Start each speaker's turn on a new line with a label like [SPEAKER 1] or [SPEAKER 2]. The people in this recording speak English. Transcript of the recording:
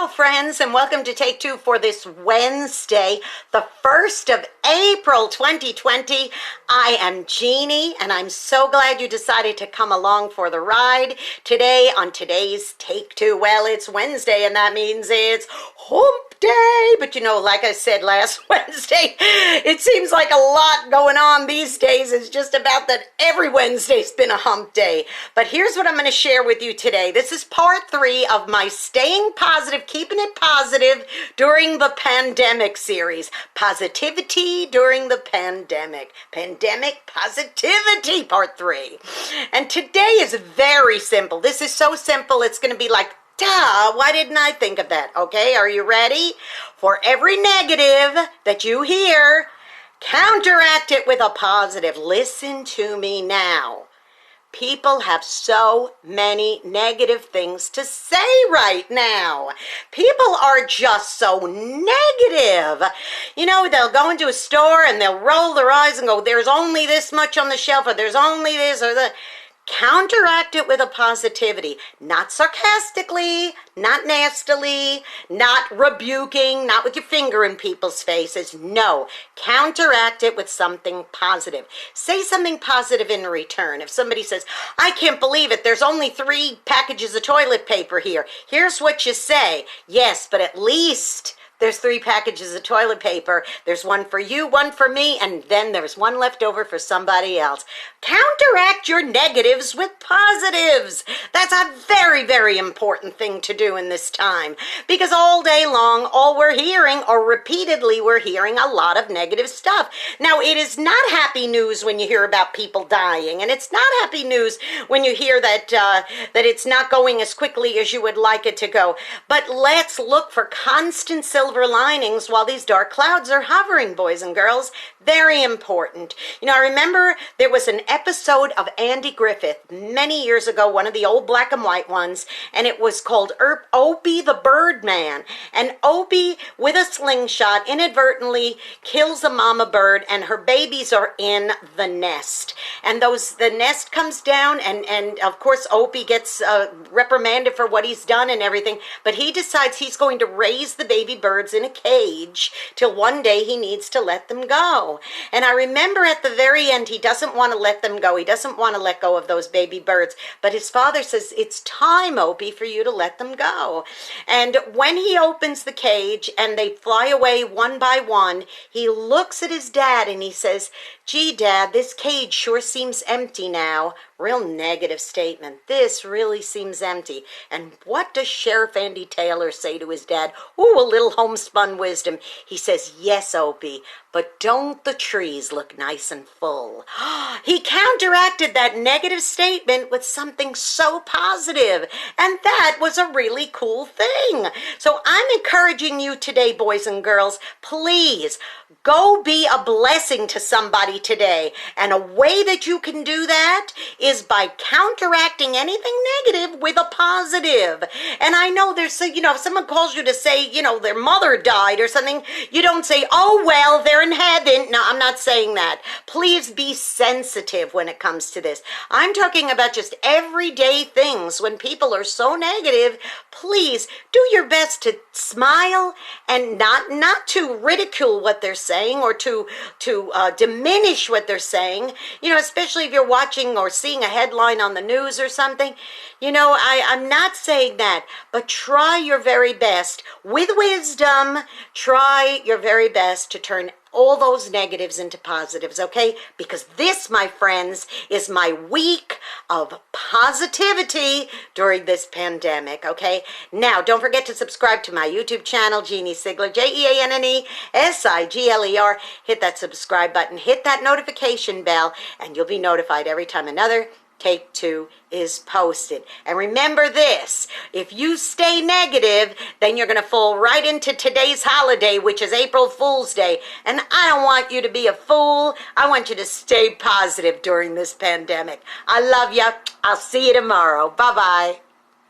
[SPEAKER 1] Hello, friends, and welcome to Take Two for this Wednesday, the 1st of April, 2020. I am Jeannie, and I'm so glad you decided to come along for the ride today on today's Take Two. Well, it's Wednesday, and that means it's hump day. But you know, like I said last Wednesday, it seems like a lot going on these days. It's just about that every Wednesday's been a hump day. But here's what I'm going to share with you today. This is part 3 of my Staying Positive, Keeping It Positive During the Pandemic series. Positivity during the pandemic. Pandemic positivity, part 3. And today is very simple. This is so simple, it's going to be like, duh, why didn't I think of that? Okay, are you ready? For every negative that you hear, counteract it with a positive. Listen to me now. People have so many negative things to say right now. People are just so negative. You know, they'll go into a store and they'll roll their eyes and go, there's only this much on the shelf, or there's only this or that. Counteract it with a positivity, not sarcastically, not nastily, not rebuking, not with your finger in people's faces. No, counteract it with something positive. Say something positive in return. If somebody says, I can't believe it, there's only 3 packages of toilet paper here. Here's what you say. Yes, but at least there's 3 packages of toilet paper. There's one for you, one for me, and then there's one left over for somebody else. Counteract your negatives with positives. That's a very, very important thing to do in this time, because all day long, all we're hearing, or repeatedly we're hearing, a lot of negative stuff. Now, it is not happy news when you hear about people dying, and it's not happy news when you hear that that it's not going as quickly as you would like it to go. But let's look for constant silver linings while these dark clouds are hovering, boys and girls. Very important. You know, I remember there was an episode of Andy Griffith many years ago, one of the old black and white ones, and it was called Opie the Birdman. And Opie, with a slingshot, inadvertently kills a mama bird, and her babies are in the nest. And the nest comes down, and of course Opie gets reprimanded for what he's done and everything, but he decides he's going to raise the baby birds in a cage till one day he needs to let them go. And I remember at the very end, he doesn't want to let them go. He doesn't want to let go of those baby birds. But his father says, it's time, Opie, for you to let them go. And when he opens the cage and they fly away one by one, he looks at his dad and he says, gee, Dad, this cage sure seems empty now. Real negative statement. This really seems empty. And what does Sheriff Andy Taylor say to his dad? Ooh, a little homespun wisdom. He says, yes, Opie, but don't the trees look nice and full? He counteracted that negative statement with something so positive. And that was a really cool thing. So I'm encouraging you today, boys and girls, please go be a blessing to somebody today. And a way that you can do that is by counteracting anything negative with a positive. And I know there's, you know, if someone calls you to say, you know, their mother died or something, you don't say, oh, well, they're in heaven. No, I'm not saying that. Please be sensitive when it comes to this. I'm talking about just everyday things. When people are so negative, please do your best to smile and not to ridicule what they're saying or to diminish what they're saying. You know, especially if you're watching or seeing a headline on the news or something. You know, I'm not saying that, but try your very best with wisdom. Try your very best to turn all those negatives into positives, okay? Because this, my friends, is my week of positivity during this pandemic, okay? Now, don't forget to subscribe to my YouTube channel, Jeanne Sigler, Jeanne Sigler. Hit that subscribe button, hit that notification bell, and you'll be notified every time another Take Two is posted. And remember this, if you stay negative, then you're going to fall right into today's holiday, which is April Fool's Day. And I don't want you to be a fool. I want you to stay positive during this pandemic. I love you. I'll see you tomorrow. Bye-bye.